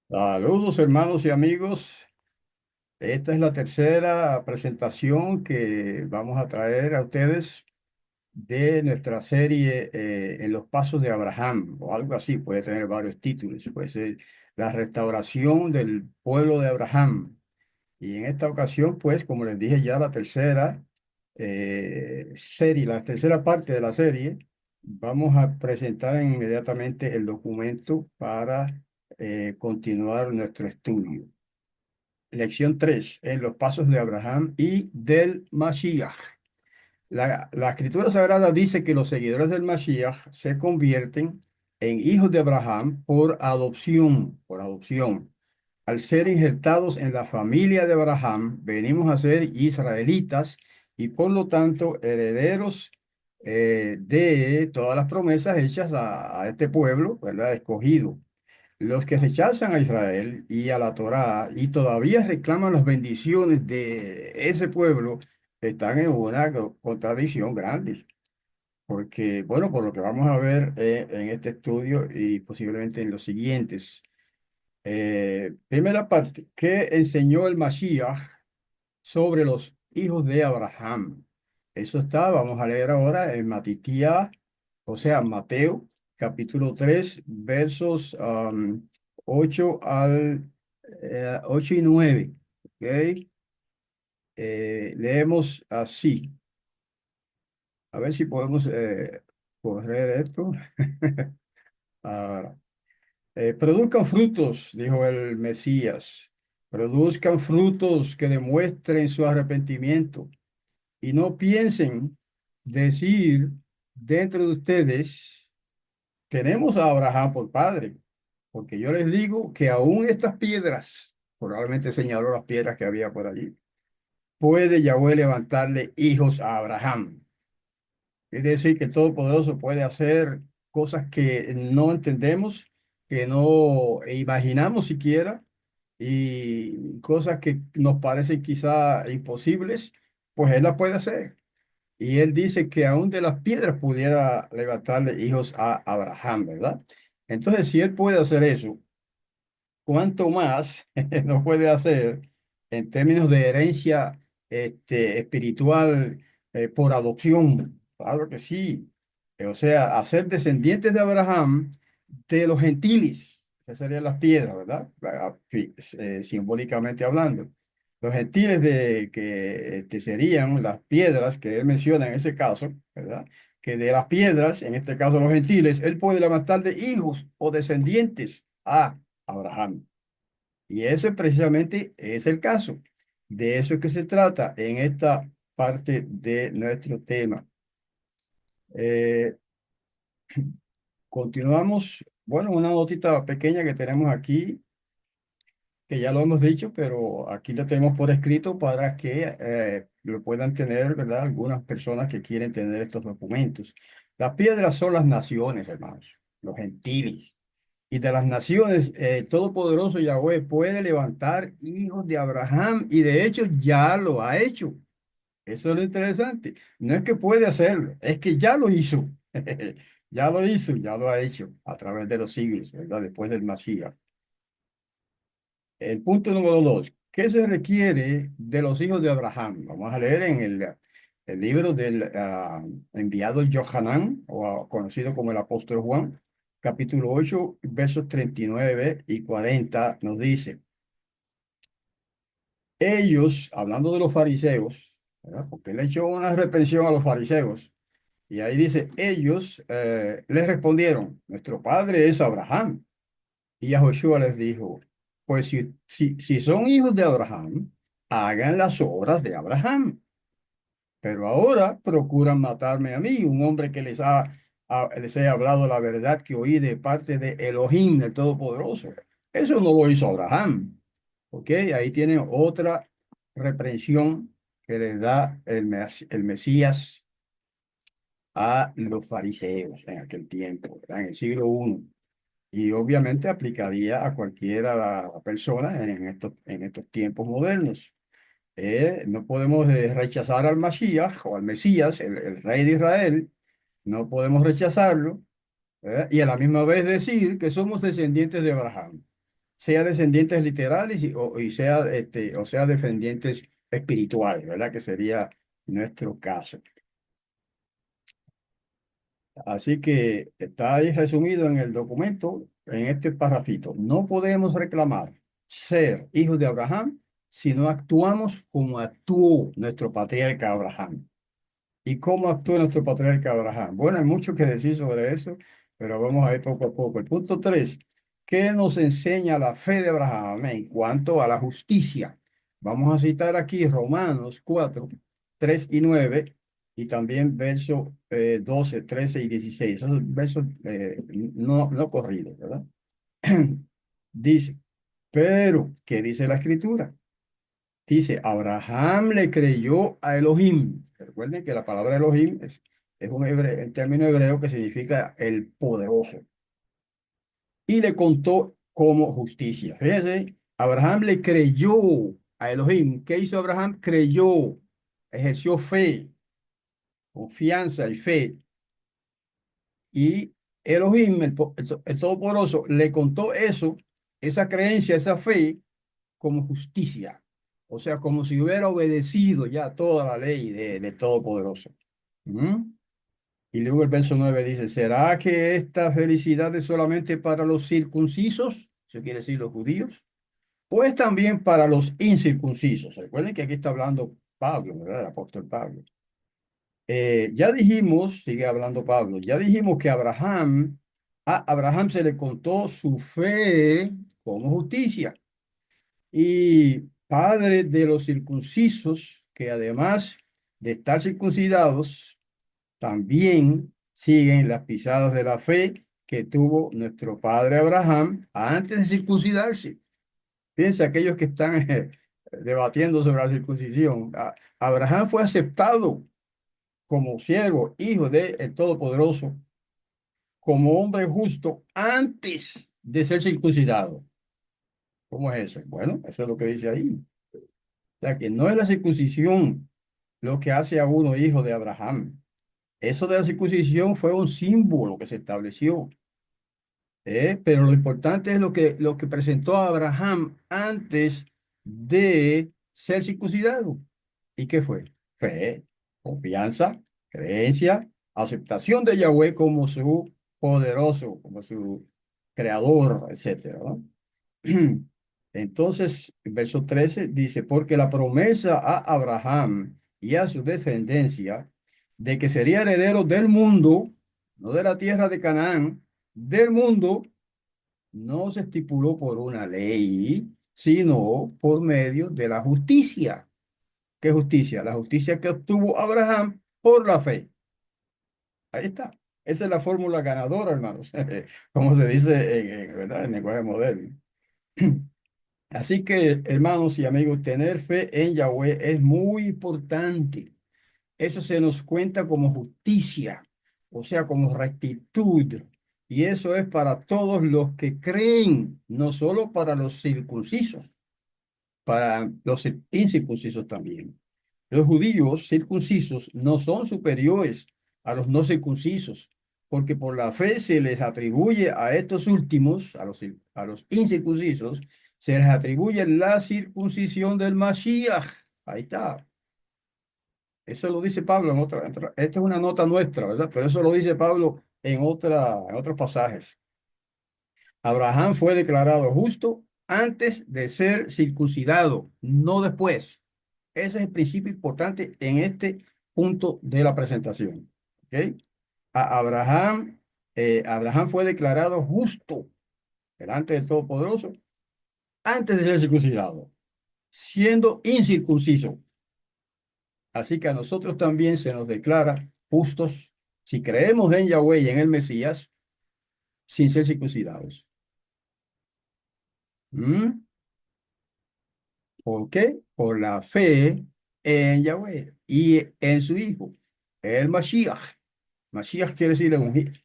Saludos hermanos y amigos. Esta es la tercera presentación que vamos a traer a ustedes de nuestra serie en los pasos de Abraham o algo así. Puede tener varios títulos. Puede ser la restauración del pueblo de Abraham. Y en esta ocasión, pues, como les dije ya, la tercera serie, la tercera parte de la serie, vamos a presentar inmediatamente el documento para continuar nuestro estudio. Lección 3 en los pasos de Abraham y del Mashiach. La Escritura Sagrada dice que los seguidores del Mashiach se convierten en hijos de Abraham por adopción, por adopción. Al ser injertados en la familia de Abraham, venimos a ser israelitas y por lo tanto herederos de todas las promesas hechas a este pueblo, ¿verdad? Escogido. Los que rechazan a Israel y a la Torá y todavía reclaman las bendiciones de ese pueblo están en una contradicción grande. Porque, bueno, por lo que vamos a ver en este estudio y posiblemente en los siguientes. Primera parte, ¿qué enseñó el Mashiach sobre los hijos de Abraham? Eso está, vamos a leer ahora en Matitía, o sea, Mateo, capítulo 3 versos 8 8 y 9. ¿Ok? Leemos así. A ver si podemos correr esto. Ahora. Produzcan frutos, dijo el Mesías, produzcan frutos que demuestren su arrepentimiento y no piensen decir dentro de ustedes, tenemos a Abraham por padre, porque yo les digo que aún estas piedras, probablemente señaló las piedras que había por allí, puede Yahweh levantarle hijos a Abraham. Es decir, que el Todopoderoso puede hacer cosas que no entendemos, que no imaginamos siquiera, y cosas que nos parecen quizá imposibles, pues Él las puede hacer. Y Él dice que aún de las piedras pudiera levantarle hijos a Abraham, ¿verdad? Entonces, si Él puede hacer eso, ¿cuánto más no puede hacer en términos de herencia espiritual por adopción? Claro que sí. O sea, hacer descendientes de Abraham de los gentiles. Esas serían las piedras, ¿verdad? Simbólicamente hablando. Los gentiles que serían las piedras que él menciona en ese caso, ¿verdad? Que de las piedras, en este caso los gentiles, él puede levantar de hijos o descendientes a Abraham. Y ese precisamente es el caso. De eso es que se trata en esta parte de nuestro tema. Eh, Continuamos. Bueno, una notita pequeña que tenemos aquí, que ya lo hemos dicho, pero aquí lo tenemos por escrito para que lo puedan tener, ¿verdad? Algunas personas que quieren tener estos documentos. Las piedras son las naciones, hermanos, los gentiles. Y de las naciones, el Todopoderoso Yahweh puede levantar hijos de Abraham y de hecho ya lo ha hecho. Eso es lo interesante. No es que puede hacerlo, es que ya lo hizo. Ya lo hizo, ya lo ha hecho a través de los siglos, ¿verdad? Después del Mashiach. El punto número dos, ¿qué se requiere de los hijos de Abraham? Vamos a leer en el libro del enviado Johanán, o conocido como el apóstol Juan, capítulo 8 versos 39 y 40, nos dice, ellos, hablando de los fariseos, ¿verdad? Porque él echó una reprensión a los fariseos, y ahí dice, ellos les respondieron, nuestro padre es Abraham. Y Yahoshua les dijo, pues si son hijos de Abraham, hagan las obras de Abraham. Pero ahora procuran matarme a mí, un hombre que les he hablado la verdad que oí de parte de Elohim, el Todopoderoso. Eso no lo hizo Abraham. ¿Ok? Ahí tienen otra reprensión que les da el Mesías a los fariseos en aquel tiempo, ¿verdad? En el siglo I. Y obviamente aplicaría a cualquiera persona en estos tiempos modernos. No podemos rechazar al Mashiach o al Mesías, el rey de Israel, no podemos rechazarlo, y a la misma vez decir que somos descendientes de Abraham. sea descendientes literales y sea, o sea descendientes espirituales, ¿verdad? Que sería nuestro caso. Así que está ahí resumido en el documento, en este parrafito. No podemos reclamar ser hijos de Abraham si no actuamos como actuó nuestro patriarca Abraham. ¿Y cómo actuó nuestro patriarca Abraham? Bueno, hay mucho que decir sobre eso, pero vamos a ir poco a poco. El punto 3, ¿qué nos enseña la fe de Abraham en cuanto a la justicia? Vamos a citar aquí Romanos 4, 3 y 9, y también versos 12, 13 y 16. Esos versos no corridos, ¿verdad? Dice, pero, ¿qué dice la Escritura? Dice, Abraham le creyó a Elohim. Recuerden que la palabra Elohim es un término hebreo que significa el poderoso. Y le contó como justicia. Fíjense, Abraham le creyó a Elohim. ¿Qué hizo Abraham? Creyó, ejerció fe, confianza y fe. Y Elohim, el Todopoderoso, le contó eso, esa creencia, esa fe, como justicia. O sea, como si hubiera obedecido ya toda la ley del Todopoderoso. ¿Mm? Y luego el verso 9 dice, ¿será que esta felicidad es solamente para los circuncisos? Eso quiere decir los judíos. Pues también para los incircuncisos. Recuerden que aquí está hablando Pablo, ¿verdad? El apóstol Pablo. Ya dijimos, sigue hablando Pablo, ya dijimos que a Abraham se le contó su fe como justicia. Y padre de los circuncisos, que además de estar circuncidados, también siguen las pisadas de la fe que tuvo nuestro padre Abraham antes de circuncidarse. Piensa aquellos que están debatiendo sobre la circuncisión. Abraham fue aceptado como siervo, hijo del Todopoderoso, como hombre justo antes de ser circuncidado. ¿Cómo es eso? Bueno, eso es lo que dice ahí. O sea, que no es la circuncisión lo que hace a uno hijo de Abraham. Eso de la circuncisión fue un símbolo que se estableció. Pero lo importante es lo que presentó a Abraham antes de ser circuncidado. ¿Y qué fue? Fe, confianza, creencia, aceptación de Yahweh como su poderoso, como su creador, etcétera, ¿no? Entonces, el verso 13 dice, porque la promesa a Abraham y a su descendencia de que sería heredero del mundo, no de la tierra de Canaán, del mundo, no se estipuló por una ley, sino por medio de la justicia. ¿Qué justicia? La justicia que obtuvo Abraham por la fe. Ahí está. Esa es la fórmula ganadora, hermanos, como se dice ¿verdad? En lenguaje moderno. Así que, hermanos y amigos, tener fe en Yahweh es muy importante. Eso se nos cuenta como justicia, o sea, como rectitud. Y eso es para todos los que creen, no solo para los circuncisos, para los incircuncisos también. Los judíos circuncisos no son superiores a los no circuncisos, porque por la fe se les atribuye a estos últimos, a los incircuncisos, se les atribuye la circuncisión del Mashiach. Ahí está. Eso lo dice Pablo esta es una nota nuestra, ¿verdad? Pero eso lo dice Pablo en otros pasajes. Abraham fue declarado justo antes de ser circuncidado, no después. Ese es el principio importante en este punto de la presentación. ¿Ok? Abraham, Abraham fue declarado justo delante del Todopoderoso antes de ser circuncidado, siendo incircunciso. Así que a nosotros también se nos declara justos si creemos en Yahweh y en el Mesías sin ser circuncidados. ¿Mm? ¿Por qué? Por la fe en Yahweh y en su Hijo, el Mashiach. Mashiach quiere decir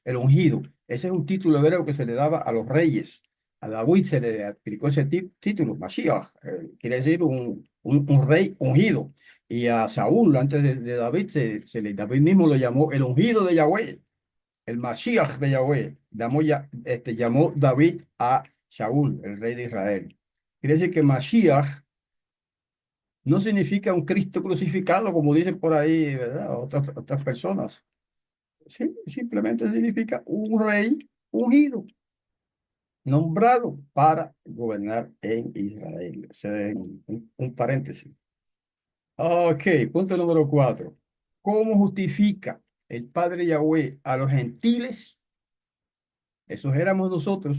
el ungido. Ese es un título hebreo que se le daba a los reyes. A David se le aplicó ese título, Mashiach, quiere decir un rey ungido. Y a Saúl, antes de David, David mismo lo llamó el ungido de Yahweh, el Mashiach de Yahweh. Llamó David a Shaul, el rey de Israel. Quiere decir que Mashiach no significa un Cristo crucificado, como dicen por ahí, ¿verdad? Otras personas. Sí, simplemente significa un rey ungido, nombrado para gobernar en Israel. Ese es un paréntesis. Ok, punto número 4. ¿Cómo justifica el Padre Yahweh a los gentiles? Esos éramos nosotros.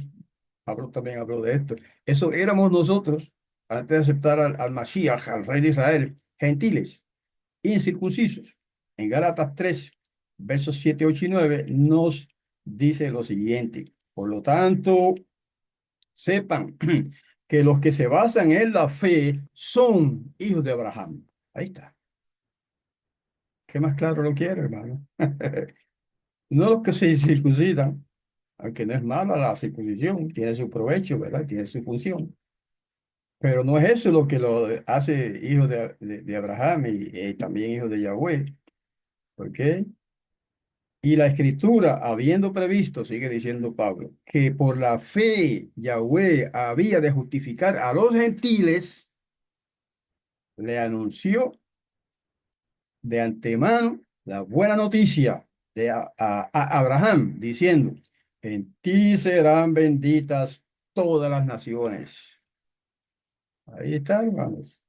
Pablo también habló de esto. Eso éramos nosotros antes de aceptar al Mashiach, al rey de Israel, gentiles, incircuncisos. En Gálatas 3, versos 7, 8 y 9, nos dice lo siguiente. Por lo tanto, sepan que los que se basan en la fe son hijos de Abraham. Ahí está. ¿Qué más claro lo quiero, hermano? No los que se circuncidan, aunque no es mala la circuncisión, tiene su provecho, ¿verdad? Tiene su función. Pero no es eso lo que lo hace hijo de Abraham y también hijo de Yahweh. ¿Ok? Y la escritura, habiendo previsto, sigue diciendo Pablo, que por la fe Yahweh había de justificar a los gentiles, le anunció de antemano la buena noticia a Abraham, diciendo, en ti serán benditas todas las naciones. Ahí está, hermanos.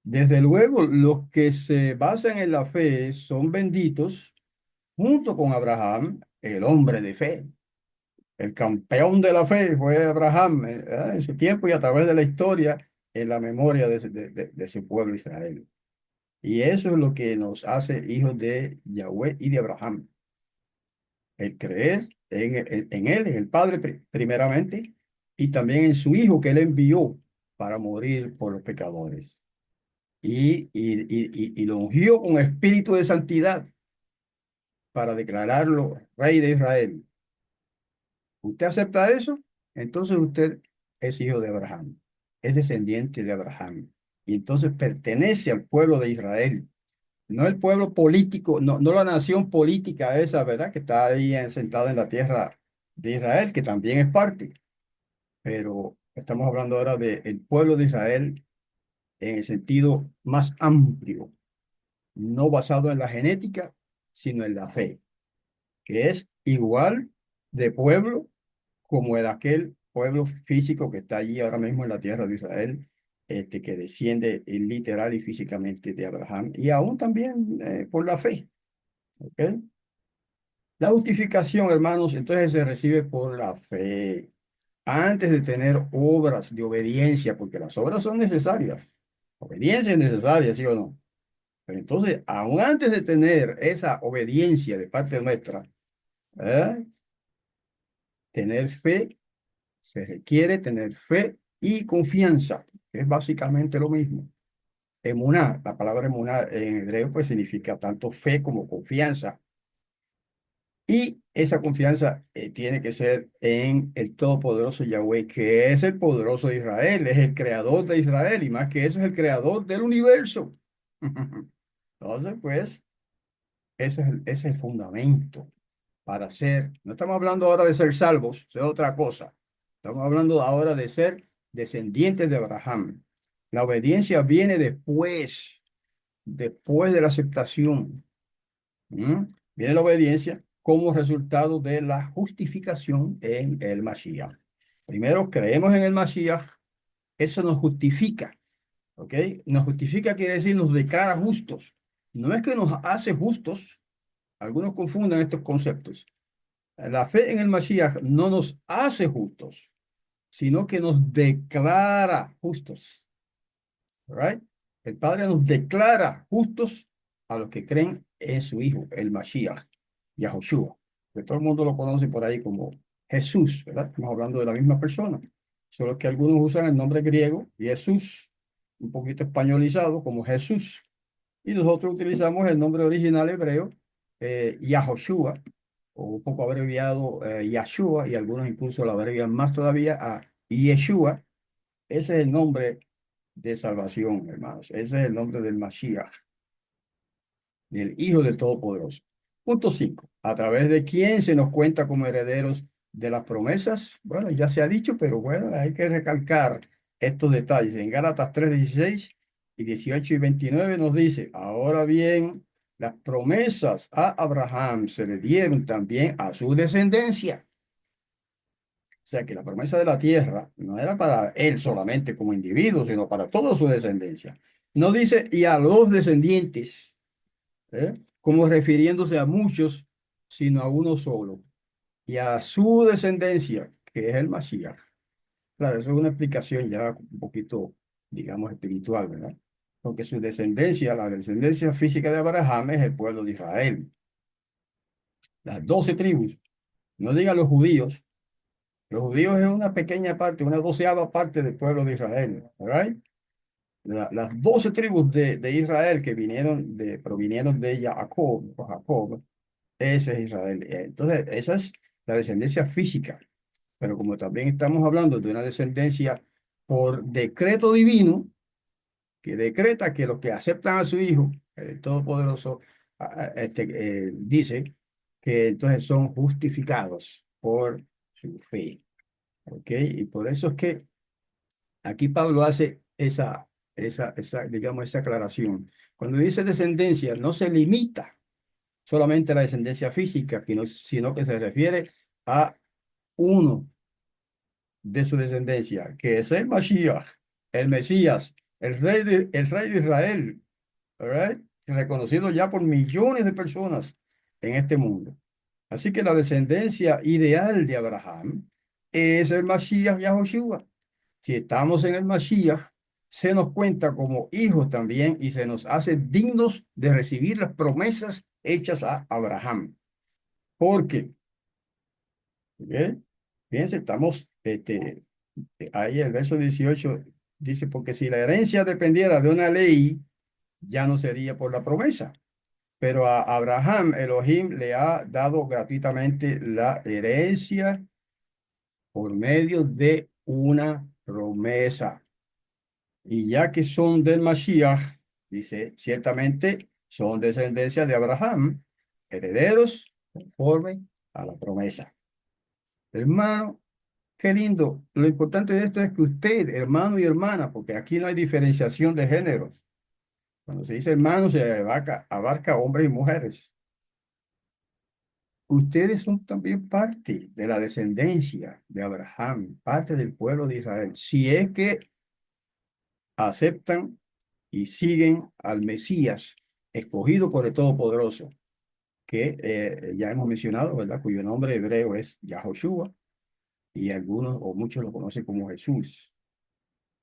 Desde luego, los que se basan en la fe son benditos junto con Abraham, el hombre de fe. El campeón de la fe fue Abraham, en su tiempo y a través de la historia, en la memoria de su pueblo Israel. Y eso es lo que nos hace hijos de Yahweh y de Abraham. El creer en Él, en el Padre primeramente, y también en su Hijo que Él envió para morir por los pecadores. Y lo ungió con espíritu de santidad para declararlo Rey de Israel. ¿Usted acepta eso? Entonces usted es hijo de Abraham, es descendiente de Abraham. Y entonces pertenece al pueblo de Israel. No el pueblo político, no la nación política esa, ¿verdad? Que está ahí sentada en la tierra de Israel, que también es parte. Pero estamos hablando ahora del pueblo de Israel en el sentido más amplio, no basado en la genética, sino en la fe, que es igual de pueblo como el aquel pueblo físico que está allí ahora mismo en la tierra de Israel, que desciende literal y físicamente de Abraham, y aún también por la fe. ¿Ok? La justificación, hermanos, entonces se recibe por la fe, antes de tener obras de obediencia, porque las obras son necesarias. Obediencia es necesaria, ¿sí o no? Pero entonces, aún antes de tener esa obediencia de parte nuestra, ¿eh? Tener fe, se requiere tener fe y confianza, que es básicamente lo mismo. Emuná, la palabra emuná en hebreo pues significa tanto fe como confianza. Y esa confianza tiene que ser en el todopoderoso Yahweh, que es el poderoso de Israel, es el creador de Israel y más que eso es el creador del universo. Entonces, pues, ese es el fundamento para ser. No estamos hablando ahora de ser salvos, es otra cosa. Estamos hablando ahora de ser descendientes de Abraham. La obediencia viene después de la aceptación. ¿Mm? Viene la obediencia como resultado de la justificación en el Mashiach. Primero creemos en el Mashiach, eso nos justifica, ¿ok? Nos justifica quiere decir nos declara justos. No es que nos hace justos, algunos confunden estos conceptos. La fe en el Mashiach no nos hace justos, sino que nos declara justos. Right? El Padre nos declara justos a los que creen en su Hijo, el Mashiach, Yahushua, que todo el mundo lo conoce por ahí como Jesús, ¿verdad? Estamos hablando de la misma persona, solo que algunos usan el nombre griego, Jesús, un poquito españolizado como Jesús, y nosotros utilizamos el nombre original hebreo, Yahushua, o un poco abreviado Yahshua, y algunos incluso lo abrevian más todavía a Yeshua. Ese es el nombre de salvación, hermanos. Ese es el nombre del Mashiach, del Hijo del Todopoderoso. Punto 5. A través de quién se nos cuenta como herederos de las promesas, bueno, ya se ha dicho, pero bueno, hay que recalcar estos detalles. En Gálatas 3:16 y 18 y 29 nos dice, ahora bien, las promesas a Abraham se le dieron también a su descendencia. O sea que la promesa de la tierra no era para él solamente como individuo, sino para toda su descendencia. No dice y a los descendientes, como refiriéndose a muchos, sino a uno solo. Y a su descendencia, que es el Mashiach. Claro, eso es una explicación ya un poquito, digamos, espiritual, ¿verdad? Porque su descendencia, la descendencia física de Abraham es el pueblo de Israel. Las 12 tribus, no digan los judíos es una pequeña parte, una doceava parte del pueblo de Israel, ¿verdad? Las 12 tribus de Israel que provinieron de Jacob, o Jacob, ese es Israel. Entonces, esa es la descendencia física. Pero como también estamos hablando de una descendencia por decreto divino, que decreta que los que aceptan a su Hijo, el Todopoderoso, dice que entonces son justificados por su fe. ¿Ok? Y por eso es que aquí Pablo hace digamos, esa aclaración. Cuando dice descendencia, no se limita solamente a la descendencia física, sino que se refiere a uno de su descendencia, que es el Mashiach, el Mesías, el rey de Israel, ¿verdad? Reconocido ya por millones de personas en este mundo. Así que la descendencia ideal de Abraham es el Mashiach Yahushua. Si estamos en el Mashiach, se nos cuenta como hijos también y se nos hace dignos de recibir las promesas hechas a Abraham. Porque, ¿ok? Fíjense, estamos, ahí el verso 18 dice, porque si la herencia dependiera de una ley, ya no sería por la promesa. Pero a Abraham, Elohim le ha dado gratuitamente la herencia por medio de una promesa. Y ya que son del Mashiach, dice, ciertamente son descendencia de Abraham, herederos conforme a la promesa. Hermano, qué lindo. Lo importante de esto es que usted, hermano y hermana, porque aquí no hay diferenciación de géneros. Cuando se dice hermano, se abarca hombres y mujeres. Ustedes son también parte de la descendencia de Abraham, parte del pueblo de Israel. Si es que aceptan y siguen al Mesías, escogido por el Todopoderoso, que ya hemos mencionado, ¿verdad? Cuyo nombre hebreo es Yahoshua, y algunos o muchos lo conocen como Jesús.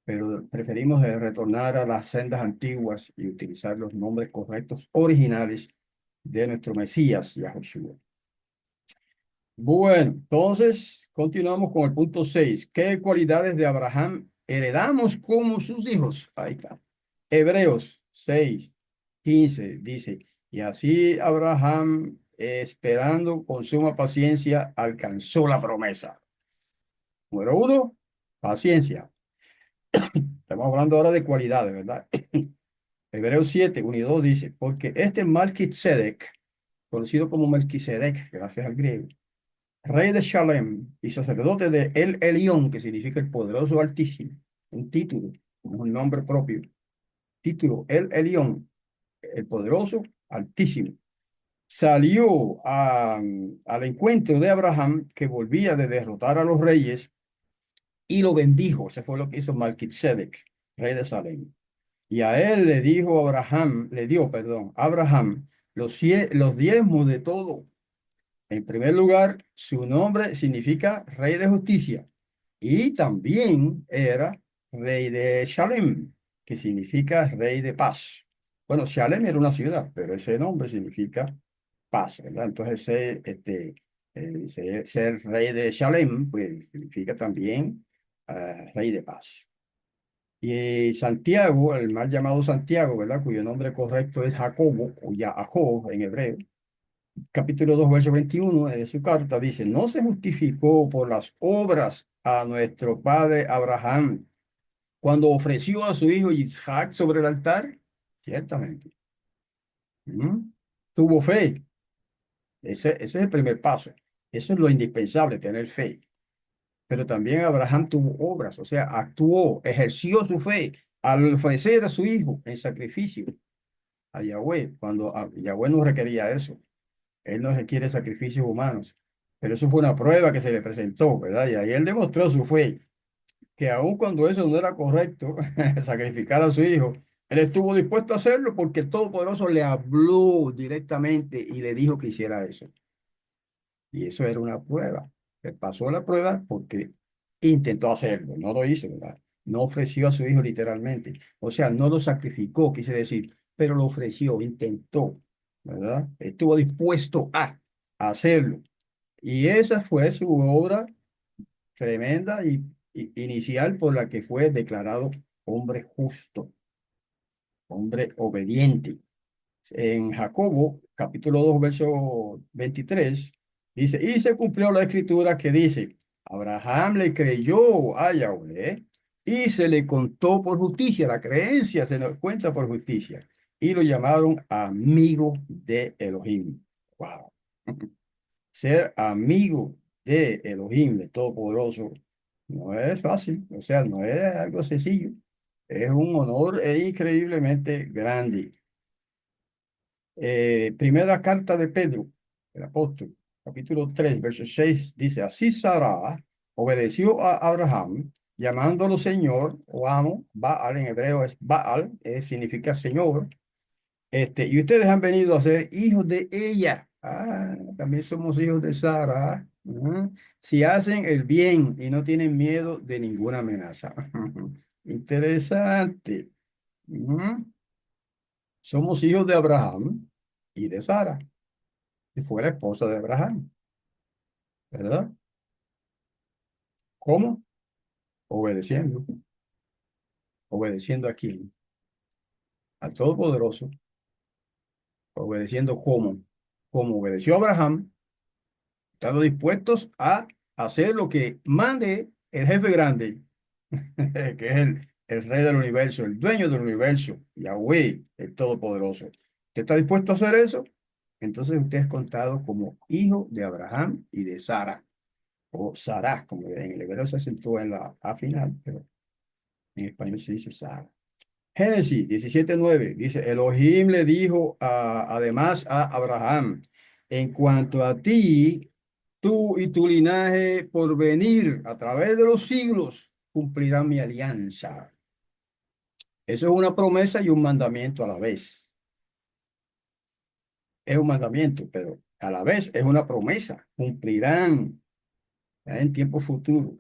Pero preferimos retornar a las sendas antiguas y utilizar los nombres correctos originales de nuestro Mesías, Yahushua. Bueno, entonces continuamos con el punto 6. ¿Qué cualidades de Abraham heredamos como sus hijos? Ahí está. Hebreos 6:15 dice, y así Abraham, esperando con suma paciencia, alcanzó la promesa. Número uno, paciencia. Estamos hablando ahora de cualidades, ¿verdad? Hebreos 7:1 y 2 dice, porque este Melquisedec, conocido como Melquisedec, gracias al griego, rey de Shalem y sacerdote de El Elión, que significa el poderoso altísimo, un título, un nombre propio, título, El Elión, el poderoso altísimo, salió al encuentro de Abraham, que volvía de derrotar a los reyes, y lo bendijo. Eso fue lo que hizo Melquisedec, rey de Salem. Y a él le dijo Abraham, le dio, perdón, Abraham, los diezmos de todo. En primer lugar, su nombre significa rey de justicia y también era rey de Shalem, que significa rey de paz. Bueno, Shalem era una ciudad, pero ese nombre significa paz, ¿verdad? Entonces, ser rey de Shalem, pues significa también rey de paz. Y Santiago, el mal llamado Santiago, ¿verdad? Cuyo nombre correcto es Jacobo, o Jacob en hebreo, capítulo 2 verso 21 de su carta, dice, no se justificó por las obras a nuestro padre Abraham cuando ofreció a su hijo Isaac sobre el altar. Ciertamente. ¿Mm? Tuvo fe. Ese es el primer paso. Eso es lo indispensable, tener fe. Pero también Abraham tuvo obras, o sea, actuó, ejerció su fe al ofrecer a su hijo en sacrificio a Yahweh, cuando Yahweh no requería eso. Él no requiere sacrificios humanos. Pero eso fue una prueba que se le presentó, ¿verdad? Y ahí él demostró su fe, que aun cuando eso no era correcto, sacrificar a su hijo, él estuvo dispuesto a hacerlo porque el Todopoderoso le habló directamente y le dijo que hiciera eso. Y eso era una prueba. Él pasó la prueba porque intentó hacerlo, no lo hizo, ¿verdad? No ofreció a su hijo literalmente. O sea, no lo sacrificó, quise decir, pero lo ofreció, intentó, ¿verdad? Estuvo dispuesto a hacerlo. Y esa fue su obra tremenda y inicial por la que fue declarado hombre justo, hombre obediente. En Jacobo, capítulo 2 verso 23 dice, y se cumplió la escritura que dice, Abraham le creyó a Yahweh y se le contó por justicia, la creencia se nos cuenta por justicia, y lo llamaron amigo de Elohim. Wow. Ser amigo de Elohim, de Todopoderoso, no es fácil, o sea, no es algo sencillo, es un honor increíblemente grande. Primera carta de Pedro, el apóstol, capítulo 3 verso 6 dice, así Sara obedeció a Abraham, llamándolo Señor o amo, Baal en hebreo es Baal, significa Señor, y ustedes han venido a ser hijos de ella. Ah, también somos hijos de Sara. Si hacen el bien y no tienen miedo de ninguna amenaza. Interesante. Ujú. Somos hijos de Abraham y de Sara, que fue la esposa de Abraham, ¿verdad? ¿Cómo? Obedeciendo. ¿Obedeciendo a quién? Al Todopoderoso. ¿Obedeciendo cómo? Como obedeció Abraham, estando dispuestos a hacer lo que mande el jefe grande, que es el rey del universo, el dueño del universo, Yahweh, el Todopoderoso. ¿Usted está dispuesto a hacer eso? Entonces usted es contado como hijo de Abraham y de Sara, o Sarah, como en el hebreo se acentúa en la A final, pero en español se dice Sara. Génesis 17:9 dice, Elohim le dijo además a Abraham, en cuanto a ti, tú y tu linaje por venir a través de los siglos cumplirán mi alianza. Eso es una promesa y un mandamiento a la vez. Es un mandamiento, pero a la vez es una promesa. Cumplirán en tiempo futuro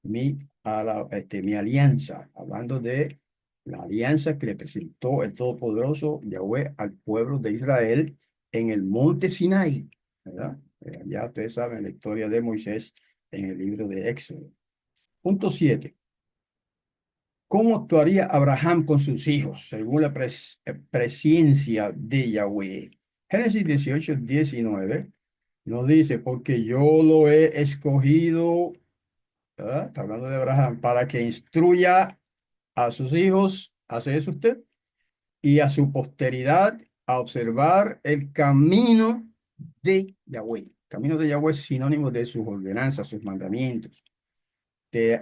mi alianza, hablando de la alianza que le presentó el Todopoderoso Yahweh al pueblo de Israel en el monte Sinai, ¿verdad? Ya ustedes saben la historia de Moisés en el libro de Éxodo. Punto 7. ¿Cómo actuaría Abraham con sus hijos según la presencia de Yahweh? Génesis 18:19 nos dice, porque yo lo he escogido, ¿verdad? Está hablando de Abraham, para que instruya a sus hijos, ¿hace eso usted? Y a su posteridad a observar el camino de Yahweh. Camino de Yahweh es sinónimo de sus ordenanzas, sus mandamientos,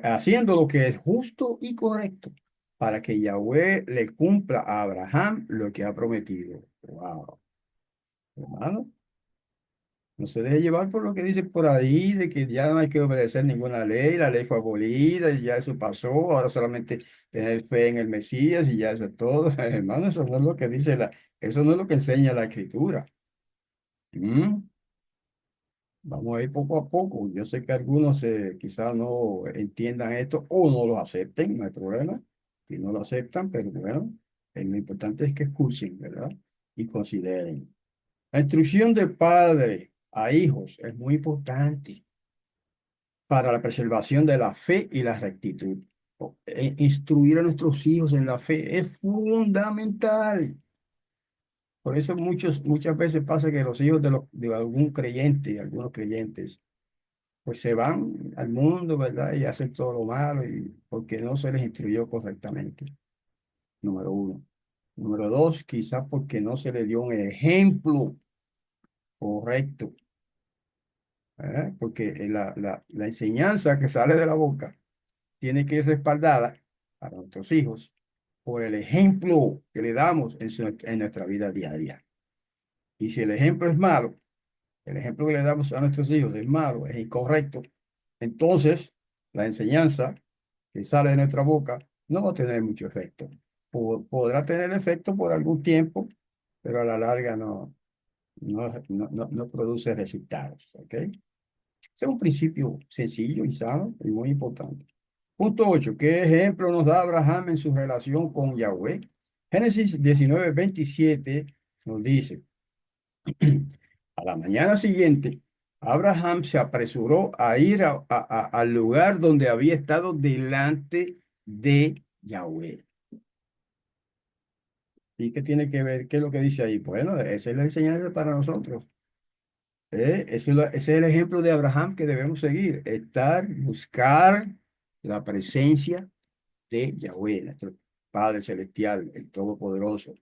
haciendo lo que es justo y correcto, para que Yahweh le cumpla a Abraham lo que ha prometido. Wow, hermano. No se deje llevar por lo que dice por ahí, de que ya no hay que obedecer ninguna ley, la ley fue abolida y ya eso pasó, ahora solamente tener fe en el Mesías y ya eso es todo. Hermano, eso no es lo que dice eso no es lo que enseña la Escritura. ¿Mm? Vamos a ir poco a poco. Yo sé que algunos quizás no entiendan esto o no lo acepten, no hay problema. Si no lo aceptan, pero bueno, lo importante es que escuchen, ¿verdad? Y consideren. La instrucción de padre a hijos es muy importante para la preservación de la fe y la rectitud. Instruir a nuestros hijos en la fe es fundamental. Por eso muchas veces pasa que los hijos de algún creyente, algunos creyentes, pues se van al mundo, ¿verdad? Y hacen todo lo malo y porque no se les instruyó correctamente. Número uno. Número dos, quizás porque no se les dio un ejemplo correcto. Porque la enseñanza que sale de la boca tiene que ir respaldada para nuestros hijos por el ejemplo que le damos en nuestra vida diaria. Y si el ejemplo es malo, el ejemplo que le damos a nuestros hijos es malo, es incorrecto, entonces la enseñanza que sale de nuestra boca no va a tener mucho efecto. Podrá tener efecto por algún tiempo, pero a la larga no produce resultados. ¿Ok? Ese es un principio sencillo y sano y muy importante. Punto 8. ¿Qué ejemplo nos da Abraham en su relación con Yahweh? Génesis 19:27 nos dice, a la mañana siguiente, Abraham se apresuró a ir al lugar donde había estado delante de Yahweh. ¿Y qué tiene que ver? ¿Qué es lo que dice ahí? Bueno, esa es la enseñanza para nosotros. Ese es el ejemplo de Abraham que debemos seguir. Buscar la presencia de Yahweh, nuestro Padre Celestial, el Todopoderoso.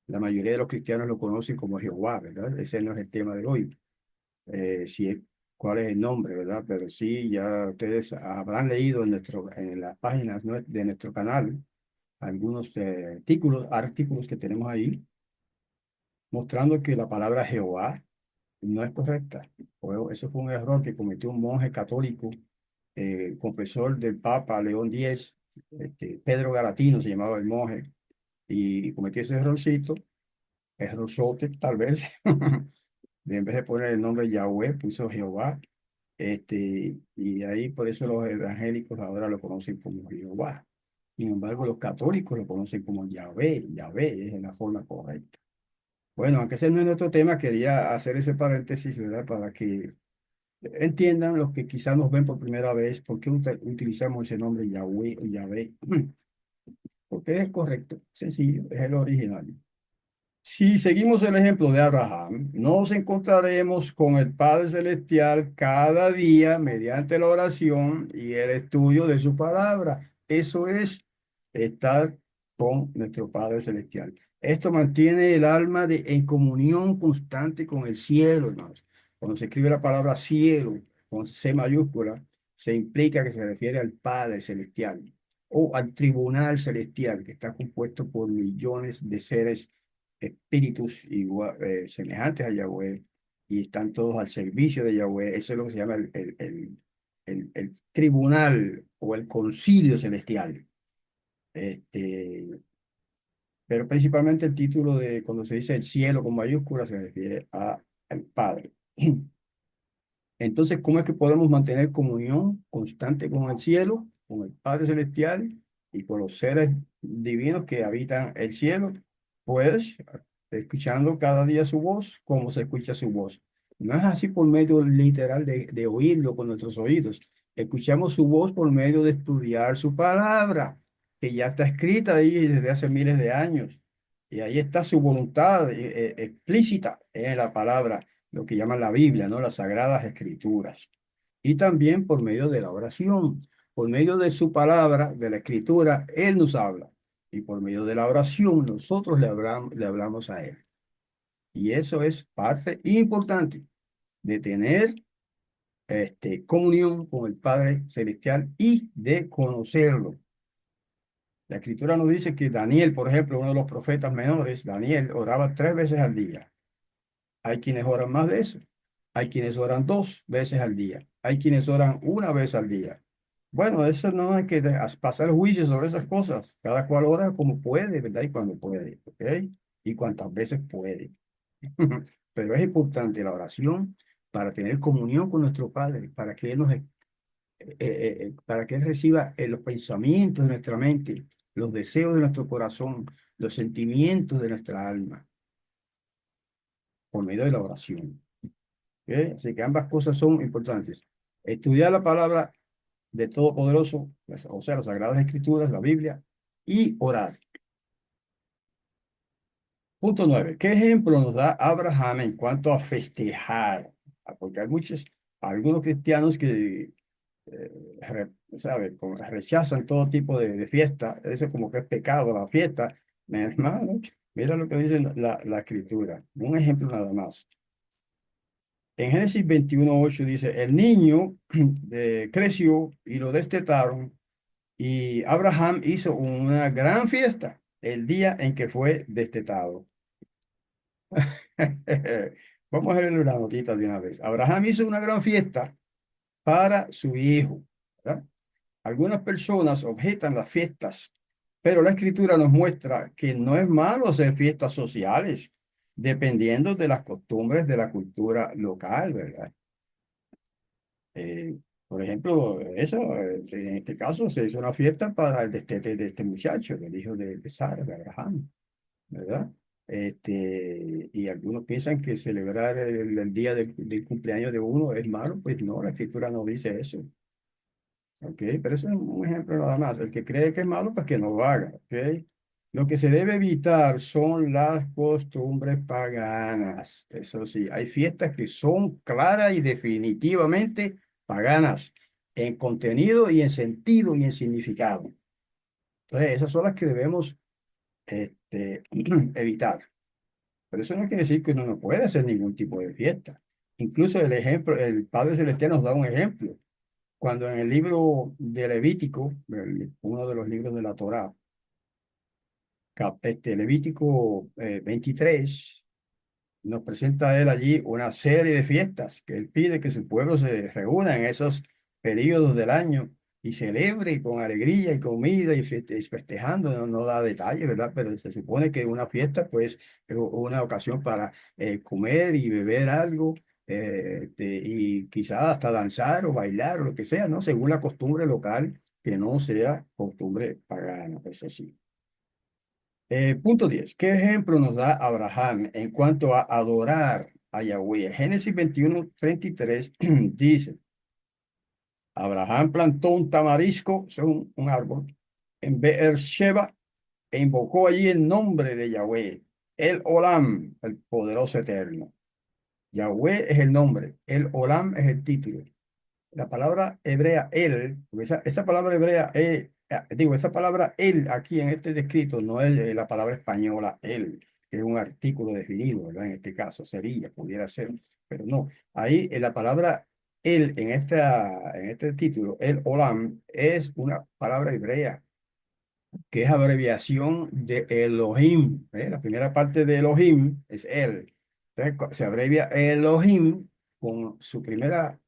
La mayoría de los cristianos lo conocen como Jehová, ¿verdad? Ese no es el tema de hoy. Si es, cuál es el nombre, ¿verdad? Pero sí, ya ustedes habrán leído en las páginas de nuestro canal algunos artículos que tenemos ahí, mostrando que la palabra Jehová no es correcta. Eso fue un error que cometió un monje católico, confesor del Papa León X, Pedro Galatino se llamaba el monje, y cometió ese errorcito, errorzote tal vez, en vez de poner el nombre Yahweh, puso Jehová, y ahí por eso los evangélicos ahora lo conocen como Jehová. Sin embargo, los católicos lo conocen como Yahvé. Yahvé es la forma correcta. Bueno, aunque ese no es nuestro tema, quería hacer ese paréntesis, ¿verdad? Para que entiendan los que quizás nos ven por primera vez, por qué utilizamos ese nombre Yahweh o Yahvé. Porque es correcto, sencillo, es el original. Si seguimos el ejemplo de Abraham, nos encontraremos con el Padre Celestial cada día mediante la oración y el estudio de su palabra. Eso es estar con nuestro Padre Celestial. Esto mantiene el alma en comunión constante con el cielo, hermanos. Cuando se escribe la palabra cielo con C mayúscula, se implica que se refiere al Padre Celestial o al tribunal celestial, que está compuesto por millones de seres espíritus semejantes a Yahweh y están todos al servicio de Yahweh. Eso es lo que se llama el tribunal o el concilio celestial. Este, pero principalmente el título de cuando se dice el cielo con mayúsculas se refiere al Padre. Entonces, ¿cómo es que podemos mantener comunión constante con el cielo, con el Padre Celestial y con los seres divinos que habitan el cielo? Pues escuchando cada día su voz, como se escucha su voz. No es así por medio literal de oírlo con nuestros oídos. Escuchamos su voz por medio de estudiar su palabra, que ya está escrita ahí desde hace miles de años. Y ahí está su voluntad explícita en la palabra, lo que llaman la Biblia, ¿no? Las Sagradas Escrituras. Y también por medio de la oración, por medio de su palabra, de la Escritura, Él nos habla. Y por medio de la oración, nosotros le hablamos a Él. Y eso es parte importante de tener comunión con el Padre Celestial y de conocerlo. La Escritura nos dice que Daniel, por ejemplo, uno de los profetas menores, Daniel, oraba 3 veces al día. Hay quienes oran más de eso. Hay quienes oran 2 veces al día. Hay quienes oran 1 vez al día. Bueno, eso no hay que pasar juicio sobre esas cosas. Cada cual ora como puede, ¿verdad? Y cuando puede, ¿ok? Y cuantas veces puede. Pero es importante la oración para tener comunión con nuestro Padre, para que Él para que Él reciba los pensamientos de nuestra mente, los deseos de nuestro corazón, los sentimientos de nuestra alma, por medio de la oración. ¿Ok? Así que ambas cosas son importantes. Estudiar la palabra de Todopoderoso, o sea, las Sagradas Escrituras, la Biblia, y orar. Punto 9. ¿Qué ejemplo nos da Abraham en cuanto a festejar? Porque hay algunos cristianos que, rechazan todo tipo de fiesta. Eso como que es pecado, la fiesta. Mi hermano, mira lo que dice la Escritura. Un ejemplo nada más. En Génesis 21:8 dice, el niño creció y lo destetaron y Abraham hizo una gran fiesta el día en que fue destetado. Vamos a leer una notita de una vez. Abraham hizo una gran fiesta para su hijo, ¿verdad? Algunas personas objetan las fiestas, pero la escritura nos muestra que no es malo hacer fiestas sociales, dependiendo de las costumbres de la cultura local, ¿verdad? Eh, por ejemplo, eso, en este caso se hizo una fiesta para el destete de este muchacho, del hijo de Sara, de Abraham, ¿verdad? Y algunos piensan que celebrar el día del cumpleaños de uno es malo, pues no, la escritura no dice eso. ¿Ok? Pero eso es un ejemplo nada más. El que cree que es malo, pues que no lo haga. ¿Ok? Lo que se debe evitar son las costumbres paganas. Eso sí, hay fiestas que son claras y definitivamente paganas en contenido y en sentido y en significado. Entonces, esas son las que debemos evitar. Pero eso no quiere decir que uno no puede hacer ningún tipo de fiesta. Incluso el ejemplo, el Padre Celestial nos da un ejemplo. Cuando en el libro de Levítico, uno de los libros de la Torá, Levítico 23, nos presenta él allí una serie de fiestas que él pide que su pueblo se reúna en esos periodos del año y celebre con alegría y comida y festejando, no, no da detalles, ¿verdad? Pero se supone que una fiesta, pues, es una ocasión para comer y beber algo, y quizás hasta danzar o bailar o lo que sea, ¿no? Según la costumbre local, que no sea costumbre pagana, eso sí. Punto 10. ¿Qué ejemplo nos da Abraham en cuanto a adorar a Yahweh? Génesis 21:33 dice, Abraham plantó un tamarisco, es un árbol, en Beersheba e invocó allí el nombre de Yahweh, el Olam, el poderoso eterno. Yahweh es el nombre, el Olam es el título. La palabra hebrea el, porque esa palabra hebrea, esa palabra el aquí en este descrito no es la palabra española el, que es un artículo definido, ¿verdad? En este caso sería, pudiera ser, pero no. Ahí la palabra el en este título, el olam, es una palabra hebrea que es abreviación de Elohim. ¿Eh? La primera parte de Elohim es él. Entonces, se abrevia Elohim con su primera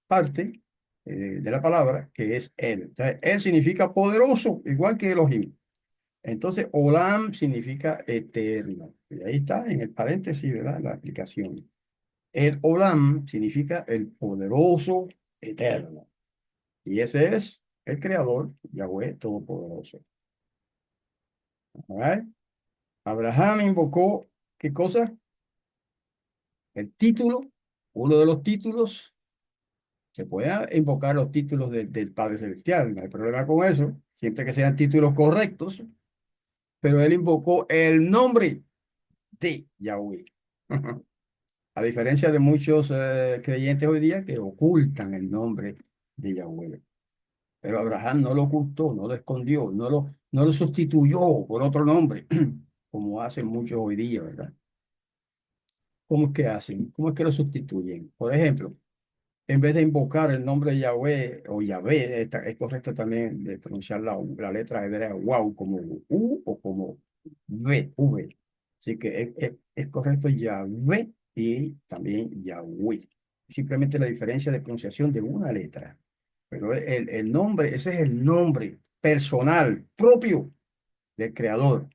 parte de la palabra, que es él. Entonces, él significa poderoso, igual que Elohim. Entonces, Olam significa eterno. Y ahí está en el paréntesis, ¿verdad? La aplicación. El Olam significa el poderoso eterno. Y ese es el creador, Yahweh Todopoderoso. All Abraham invocó, ¿qué cosa? El título, uno de los títulos. Se pueden invocar los títulos del Padre Celestial, no hay problema con eso, siempre que sean títulos correctos, pero él invocó el nombre de Yahweh. A diferencia de muchos creyentes hoy día que ocultan el nombre de Yahweh. Pero Abraham no lo ocultó, no lo escondió, no lo sustituyó por otro nombre, como hacen muchos hoy día, ¿verdad? ¿Cómo es que hacen? ¿Cómo es que lo sustituyen? Por ejemplo, en vez de invocar el nombre de Yahweh o Yahvé, es correcto también de pronunciar la letra hebrea wow como U o como V. Así que es correcto Yahvé y también Yahweh. Simplemente la diferencia de pronunciación de una letra. Pero el nombre, ese es el nombre personal propio del creador.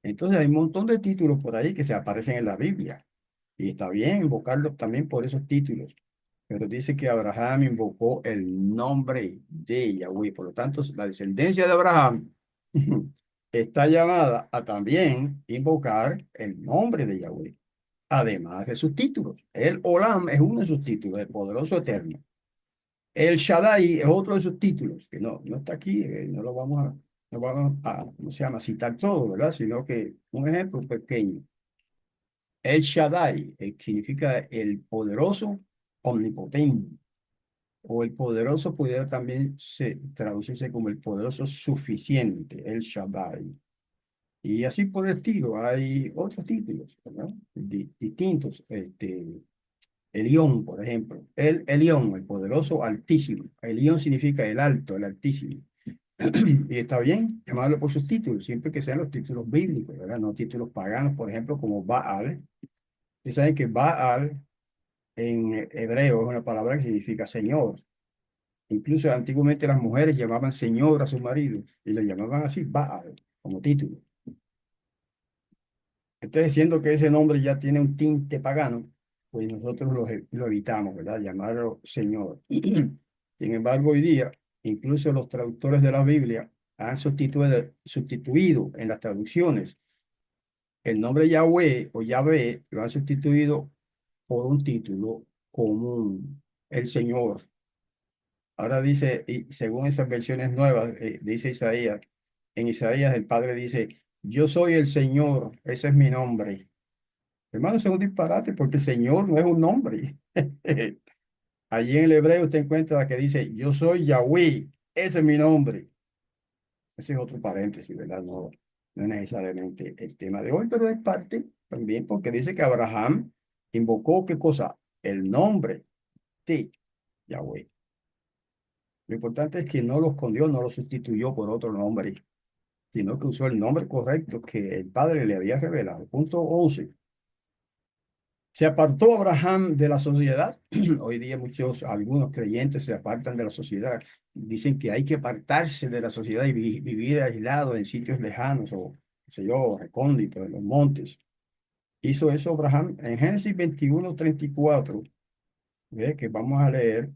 Entonces hay un montón de títulos por ahí que se aparecen en la Biblia. Y está bien invocarlos también por esos títulos. Pero dice que Abraham invocó el nombre de Yahweh. Por lo tanto, la descendencia de Abraham está llamada a también invocar el nombre de Yahweh, además de sus títulos. El Olam es uno de sus títulos, el poderoso eterno. El Shaddai es otro de sus títulos, que no está aquí, no vamos a, ¿cómo se llama? Citar todo, ¿verdad? Sino que un ejemplo pequeño. El Shaddai significa el poderoso, omnipotente, o el poderoso pudiera también traducirse como el poderoso suficiente, el Shaddai. Y así por el estilo, hay otros títulos, ¿verdad? Distintos. Elión, por ejemplo. El Elión, el poderoso altísimo. Elión significa el alto, el altísimo. Y está bien llamarlo por sus títulos, siempre que sean los títulos bíblicos, ¿verdad? No títulos paganos, por ejemplo, como Baal. Ustedes saben que Baal en hebreo es una palabra que significa señor. Incluso antiguamente las mujeres llamaban señor a su marido y lo llamaban así, Baal, como título. Estoy diciendo que ese nombre ya tiene un tinte pagano, pues nosotros lo evitamos, ¿verdad? Llamarlo Señor. Sin embargo, hoy día, incluso los traductores de la Biblia han sustituido en las traducciones el nombre Yahweh o Yahvé, lo han sustituido por un título común, el Señor. Ahora dice, y según esas versiones nuevas, dice Isaías, en Isaías el Padre dice, yo soy el Señor, ese es mi nombre. Hermano, eso es un disparate porque Señor no es un nombre. Allí en el hebreo usted encuentra que dice, yo soy Yahweh, ese es mi nombre. Ese es otro paréntesis, ¿verdad? No, no es necesariamente el tema de hoy, pero es parte también porque dice que Abraham invocó, ¿qué cosa? El nombre de Yahweh. Lo importante es que no lo escondió, no lo sustituyó por otro nombre, sino que usó el nombre correcto que el Padre le había revelado. Punto 11. Se apartó Abraham de la sociedad. Hoy día algunos creyentes se apartan de la sociedad. Dicen que hay que apartarse de la sociedad y vivir aislado en sitios lejanos o, qué sé yo, recónditos en los montes. Hizo eso Abraham en Génesis 21:34. ¿Ve? Que vamos a leer.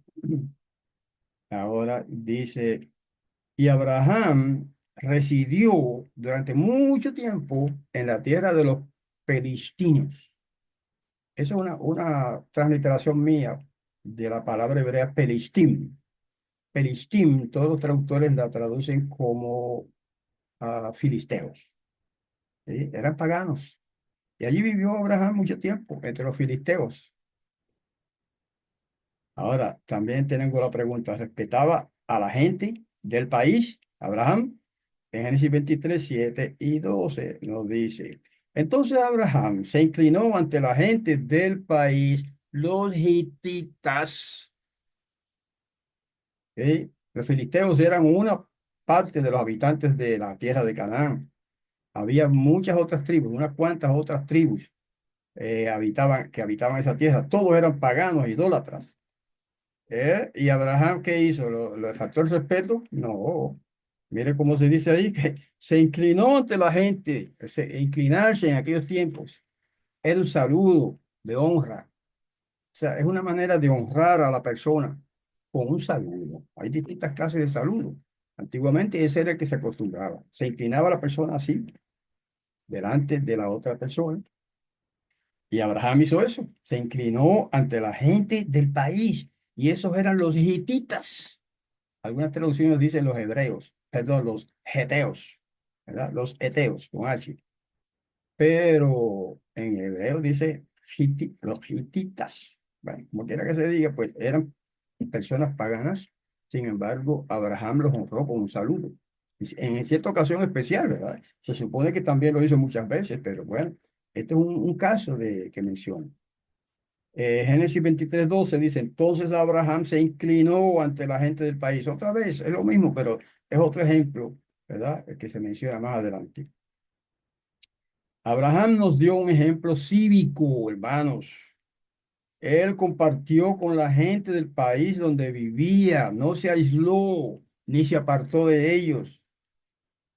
Ahora dice, y Abraham residió durante mucho tiempo en la tierra de los filistinos. Esa es una transliteración mía de la palabra hebrea Pelistim. Pelistim, todos los traductores la traducen como filisteos. ¿Sí? Eran paganos. Y allí vivió Abraham mucho tiempo, entre los filisteos. Ahora, también tengo la pregunta, ¿respetaba a la gente del país, Abraham? En Génesis 23:7 y 12 nos dice, entonces Abraham se inclinó ante la gente del país, los hititas. ¿Sí? Los filisteos eran una parte de los habitantes de la tierra de Canaán. Había muchas otras tribus, unas cuantas otras tribus que habitaban esa tierra. Todos eran paganos, idólatras. ¿Y Abraham qué hizo? ¿Lo faltó el respeto? No. Mire cómo se dice ahí, que se inclinó ante la gente. Inclinarse en aquellos tiempos era un saludo de honra. O sea, es una manera de honrar a la persona con un saludo. Hay distintas clases de saludo. Antiguamente ese era el que se acostumbraba. Se inclinaba la persona así, delante de la otra persona. Y Abraham hizo eso. Se inclinó ante la gente del país. Y esos eran los hititas. Algunas traducciones dicen los hebreos, perdón, los geteos, ¿verdad? Los eteos, con H. Pero en hebreo dice los hititas. Bueno, como quiera que se diga, pues eran personas paganas. Sin embargo, Abraham los honró con un saludo. En cierta ocasión especial, ¿verdad? Se supone que también lo hizo muchas veces, pero bueno, este es un caso que menciona. Génesis 23:12 dice, entonces Abraham se inclinó ante la gente del país. Otra vez, es lo mismo, pero es otro ejemplo, ¿verdad? El que se menciona más adelante. Abraham nos dio un ejemplo cívico, hermanos. Él compartió con la gente del país donde vivía, no se aisló ni se apartó de ellos.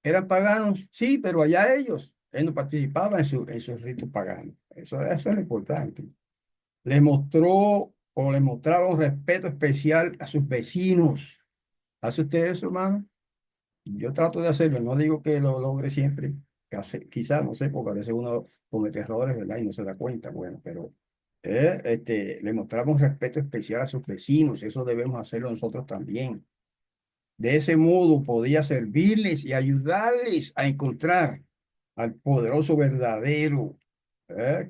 ¿Eran paganos? Sí, pero allá ellos. Él no participaba en sus ritos paganos. Eso es lo importante. Les mostró o les mostraba un respeto especial a sus vecinos. ¿Hace usted eso, hermano? Yo trato de hacerlo, no digo que lo logre siempre, quizás, no sé, porque a veces uno comete errores, ¿verdad? Y no se da cuenta, bueno, pero le mostramos respeto especial a sus vecinos, eso debemos hacerlo nosotros también. De ese modo podía servirles y ayudarles a encontrar al poderoso verdadero, a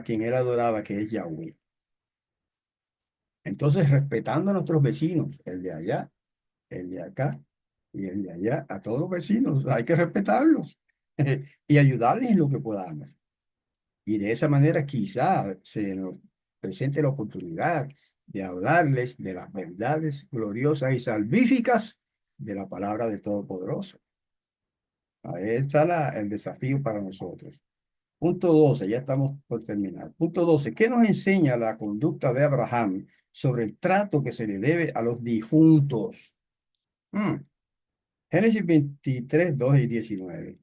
quien él adoraba, que es Yahweh. Entonces, respetando a nuestros vecinos, el de allá, el de acá y el de allá, a todos los vecinos, hay que respetarlos y ayudarles en lo que podamos. Y de esa manera quizá presente la oportunidad de hablarles de las verdades gloriosas y salvíficas de la palabra del Todopoderoso. Ahí está el desafío para nosotros. Punto 12, ya estamos por terminar. Punto 12, ¿qué nos enseña la conducta de Abraham sobre el trato que se le debe a los difuntos? Hmm. Génesis 23, 2 y 19.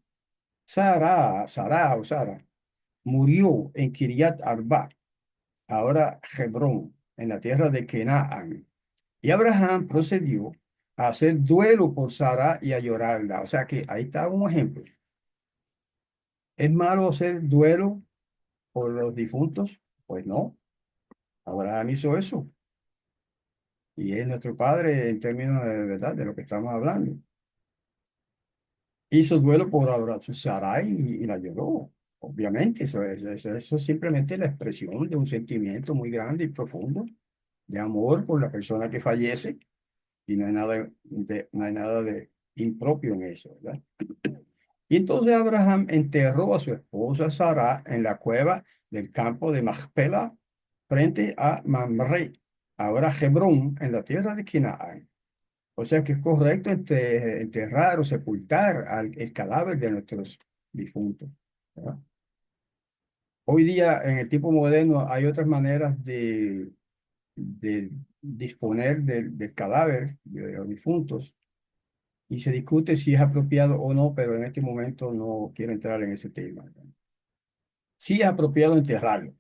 Sara murió en Kiriat Arba, ahora Hebrón, en la tierra de Canaán. Y Abraham procedió a hacer duelo por Sara y a llorarla. O sea que ahí está un ejemplo. ¿Es malo hacer duelo por los difuntos? Pues no, Abraham hizo eso. Y es nuestro padre en términos de verdad de lo que estamos hablando. Hizo duelo por Abraham, Sarai y la lloró. Obviamente, eso es simplemente la expresión de un sentimiento muy grande y profundo de amor por la persona que fallece. Y no hay nada de impropio en eso, ¿verdad? Y entonces Abraham enterró a su esposa Sara en la cueva del campo de Macpela frente a Mamre, ahora Hebrón, en la tierra de Canaán. O sea que es correcto enterrar o sepultar el cadáver de nuestros difuntos, ¿verdad? Hoy día, en el tiempo moderno, hay otras maneras de disponer del cadáver de los difuntos y se discute si es apropiado o no, pero en este momento no quiero entrar en ese tema, ¿verdad? Sí es apropiado enterrarlo.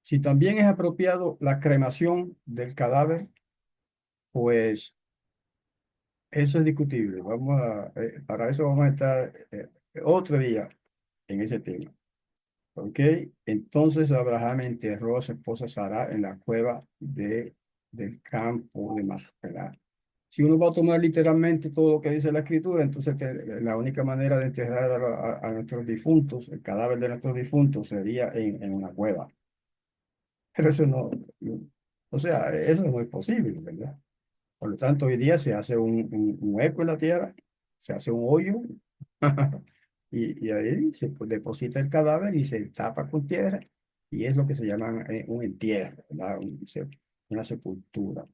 Si también es apropiado la cremación del cadáver, pues eso es discutible. Para eso vamos a estar otro día en ese tema. ¿Ok? Entonces Abraham enterró a su esposa Sara en la cueva del campo de Macpela. Si uno va a tomar literalmente todo lo que dice la escritura, entonces la única manera de enterrar a nuestros difuntos, el cadáver de nuestros difuntos, sería en una cueva. Pero eso o sea, eso no es posible, ¿verdad? Por lo tanto, hoy día se hace un hueco en la tierra, se hace un hoyo, y ahí se deposita el cadáver y se tapa con tierra, y es lo que se llama un entierro, ¿verdad? Una sepultura.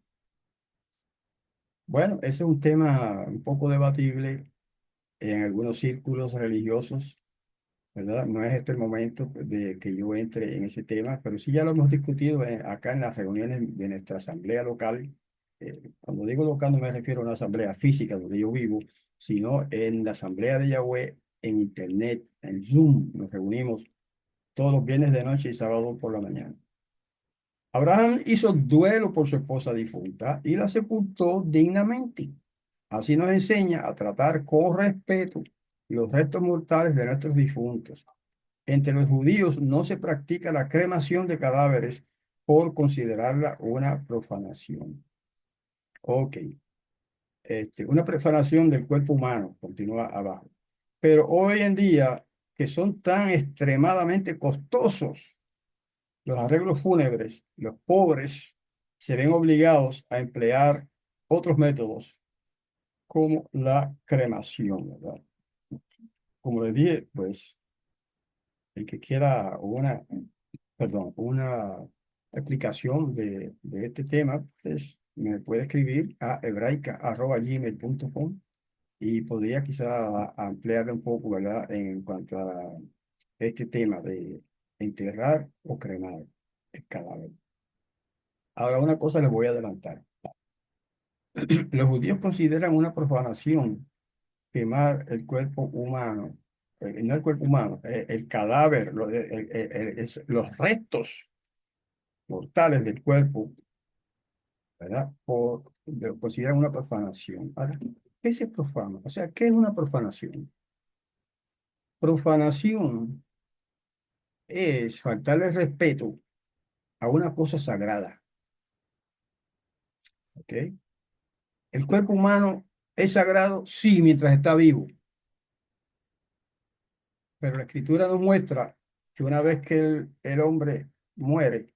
Bueno, ese es un tema un poco debatible en algunos círculos religiosos, ¿verdad? No es este el momento de que yo entre en ese tema, pero sí ya lo hemos discutido acá en las reuniones de nuestra asamblea local. Cuando digo local no me refiero a una asamblea física donde yo vivo, sino en la asamblea de Yahweh en internet, en Zoom. Nos reunimos todos los viernes de noche y sábado por la mañana. Abraham hizo duelo por su esposa difunta y la sepultó dignamente. Así nos enseña a tratar con respeto los restos mortales de nuestros difuntos. Entre los judíos no se practica la cremación de cadáveres por considerarla una profanación. Ok, una profanación del cuerpo humano, continúa abajo. Pero hoy en día, que son tan extremadamente costosos los arreglos fúnebres, los pobres se ven obligados a emplear otros métodos como la cremación, ¿verdad? Como les dije, pues el que quiera una explicación de este tema, pues me puede escribir a hebraica@gmail.com y podría quizá ampliarle un poco, ¿verdad? En cuanto a este tema de enterrar o cremar el cadáver. Ahora, una cosa les voy a adelantar. Los judíos consideran una profanación quemar el cuerpo humano, no el cuerpo humano, el cadáver, los restos mortales del cuerpo, ¿verdad? Lo consideran una profanación. Ahora, ¿qué se profana? O sea, ¿qué es una profanación? Profanación es faltarle respeto a una cosa sagrada, ¿ok? El cuerpo humano es sagrado, sí, mientras está vivo, pero la escritura nos muestra que una vez que el hombre muere,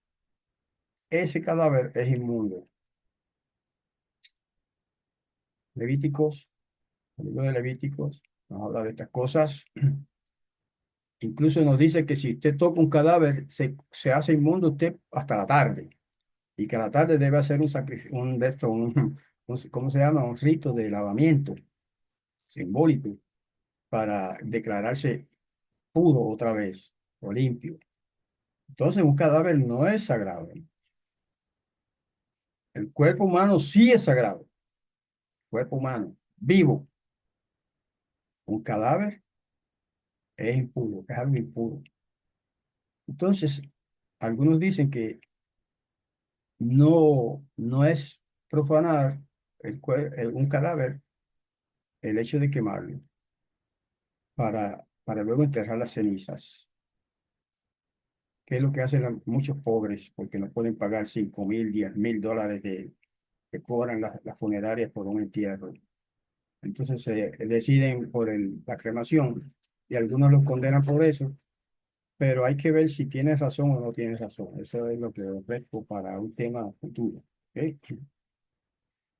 ese cadáver es inmundo. Levíticos, el libro de Levíticos nos habla de estas cosas Incluso nos dice que si usted toca un cadáver, se hace inmundo usted hasta la tarde. Y que a la tarde debe hacer un sacrificio, un, de esto, ¿cómo se llama? Un rito de lavamiento simbólico para declararse puro otra vez o limpio. Entonces, un cadáver no es sagrado. El cuerpo humano sí es sagrado. Cuerpo humano, vivo. Un cadáver es impuro, es algo impuro. Entonces, algunos dicen que no es profanar un cadáver el hecho de quemarlo para luego enterrar las cenizas, que es lo que hacen muchos pobres porque no pueden pagar 5.000, 10.000 dólares que cobran las funerarias por un entierro. Entonces se deciden por la cremación y algunos los condenan por eso, pero hay que ver si tienes razón o no tienes razón. Eso es lo que ofrezco para un tema futuro. ¿Ok?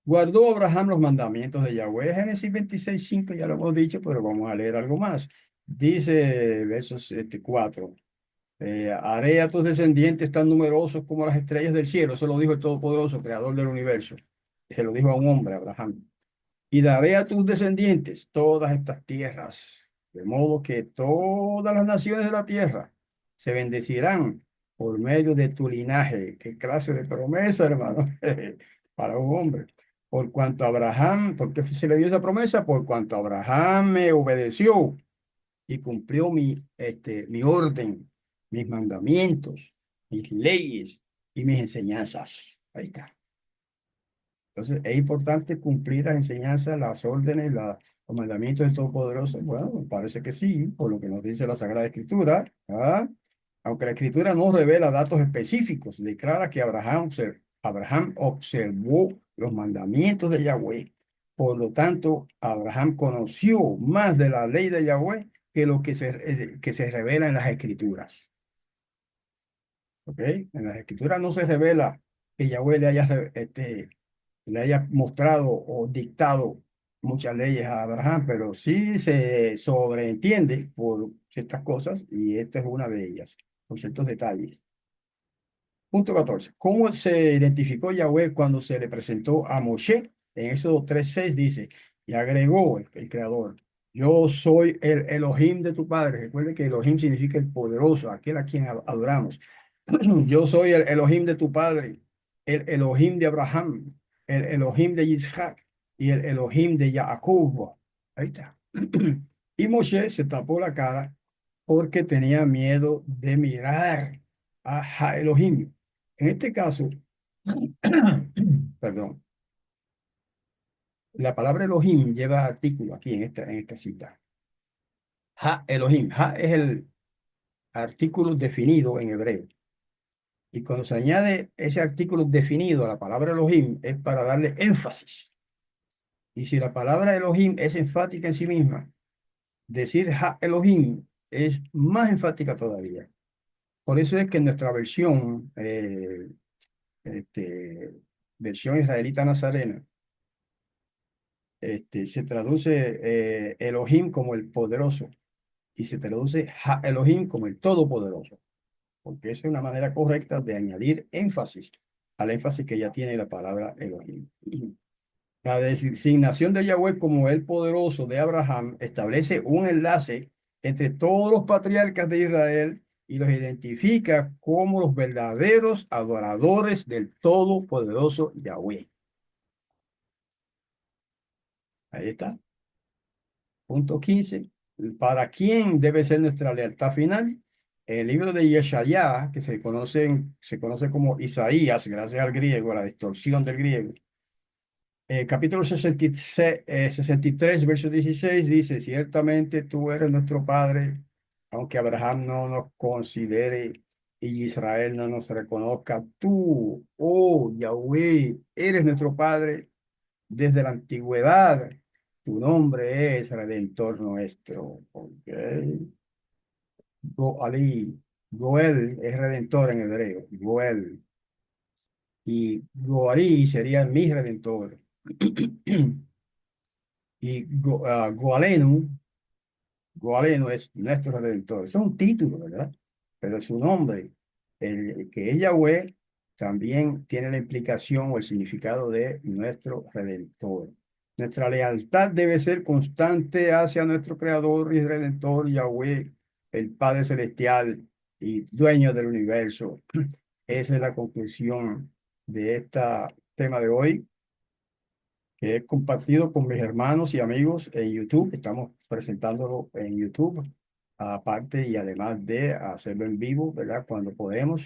Guardó Abraham los mandamientos de Yahweh. Génesis 26:5 ya lo hemos dicho, pero vamos a leer algo más. Dice, versos 4, haré a tus descendientes tan numerosos como las estrellas del cielo. Eso lo dijo el Todopoderoso, creador del universo. Y se lo dijo a un hombre, Abraham. Y daré a tus descendientes todas estas tierras, de modo que todas las naciones de la tierra se bendecirán por medio de tu linaje. ¿Qué clase de promesa, hermano? Para un hombre. Por cuanto Abraham, ¿por qué se le dio esa promesa? Por cuanto Abraham me obedeció y cumplió mi orden, mis mandamientos, mis leyes y mis enseñanzas. Ahí está. Entonces, es importante cumplir las enseñanzas, las órdenes, los mandamientos del Todopoderoso. Bueno, me parece que sí, por lo que nos dice la Sagrada Escritura. ¿Ah? Aunque la Escritura no revela datos específicos, declara que Abraham observó los mandamientos de Yahweh. Por lo tanto, Abraham conoció más de la ley de Yahweh que lo que se revela en las Escrituras. ¿Ok? En las Escrituras no se revela que Yahweh le haya mostrado o dictado muchas leyes a Abraham, pero sí se sobreentiende por ciertas cosas y esta es una de ellas, por ciertos detalles. Punto 14. ¿Cómo se identificó Yahweh cuando se le presentó a Moshe? En Éxodo 3:6 dice, y agregó el Creador, yo soy el Elohim de tu padre. Recuerde que Elohim significa el poderoso, aquel a quien adoramos. Yo soy el Elohim de tu padre, el Elohim de Abraham, el Elohim de Isaac y el Elohim de Jacob. Ahí está. Y Moshe se tapó la cara porque tenía miedo de mirar a Elohim. En este caso, perdón, la palabra Elohim lleva artículo aquí en esta cita. Ha Elohim. Ha es el artículo definido en hebreo. Y cuando se añade ese artículo definido a la palabra Elohim es para darle énfasis. Y si la palabra Elohim es enfática en sí misma, decir Ha Elohim es más enfática todavía. Por eso es que en nuestra versión, este, versión israelita nazarena, se traduce Elohim como el poderoso y se traduce Ha Elohim como el todopoderoso, porque esa es una manera correcta de añadir énfasis al énfasis que ya tiene la palabra Elohim. La designación de Yahweh como el poderoso de Abraham establece un enlace entre todos los patriarcas de Israel y los identifica como los verdaderos adoradores del todopoderoso Yahweh. Ahí está. Punto 15. ¿Para quién debe ser nuestra lealtad final? El libro de Yeshayá, que se conoce como Isaías, gracias al griego, a la distorsión del griego. Capítulo 66, 63, verso 16 dice, ciertamente tú eres nuestro Padre, aunque Abraham no nos considere y Israel no nos reconozca. Tú, oh Yahweh, eres nuestro Padre desde la antigüedad. Tu nombre es Redentor nuestro. Ok. Goali. Goel es Redentor en hebreo. Goel. Y Goali sería mi Redentor. Y Goalenu, ¿Cuál es nuestro Redentor? Eso es un título, ¿verdad? Pero su nombre, el que es Yahweh, también tiene la implicación o el significado de nuestro Redentor. Nuestra lealtad debe ser constante hacia nuestro Creador y Redentor, Yahweh, el Padre Celestial y dueño del universo. Esa es la conclusión de este tema de hoy, que he compartido con mis hermanos y amigos en YouTube. Estamos presentándolo en YouTube, aparte y además de hacerlo en vivo, ¿verdad? Cuando podemos.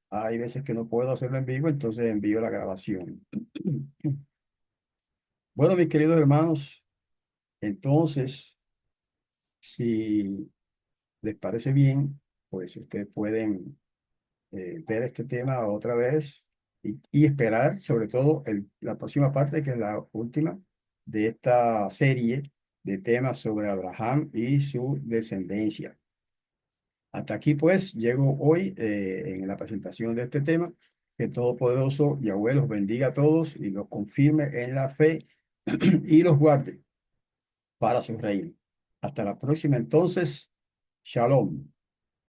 Hay veces que no puedo hacerlo en vivo, entonces envío la grabación. Bueno, mis queridos hermanos, entonces, si les parece bien, pues ustedes pueden ver este tema otra vez y esperar, sobre todo, la próxima parte, que es la última de esta serie de temas sobre Abraham y su descendencia. Hasta aquí, pues, llego hoy en la presentación de este tema. Que el Todopoderoso Yahweh los bendiga a todos y los confirme en la fe y los guarde para su reino. Hasta la próxima, entonces. Shalom.